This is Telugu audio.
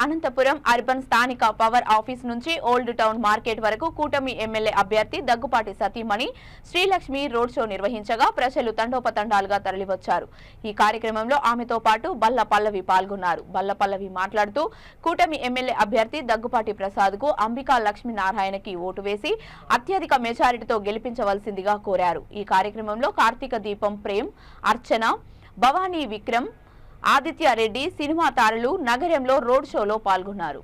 అనంతపురం అర్బన్ స్థానిక పవర్ ఆఫీస్ నుంచి ఓల్డ్ టౌన్ మార్కెట్ వరకు కూటమి ఎమ్మెల్యే అభ్యర్థి దగ్గుపాటి సతీమణి శ్రీలక్ష్మి రోడ్ షో నిర్వహించగా ప్రజలు తండోపతండాలుగా తరలివచ్చారు। ఈ కార్యక్రమంలో ఆమెతో పాటు బల్ల పల్లవి పాల్గొన్నారు। బల్ల పల్లవి మాట్లాడుతూ కూటమి ఎమ్మెల్యే అభ్యర్థి దగ్గుపాటి ప్రసాద్ కు అంబికా లక్ష్మీనారాయణకి ఓటు వేసి అత్యధిక మెజారిటీతో గెలిపించవలసిందిగా కోరారు। ఈ కార్యక్రమంలో కార్తీక దీపం ప్రేమ్, అర్చన, భవానీ విక్రమ్, ఆదిత్య రెడ్డి, సినిమా తారలు నగరంలో రోడ్ షోలో పాల్గొన్నారు।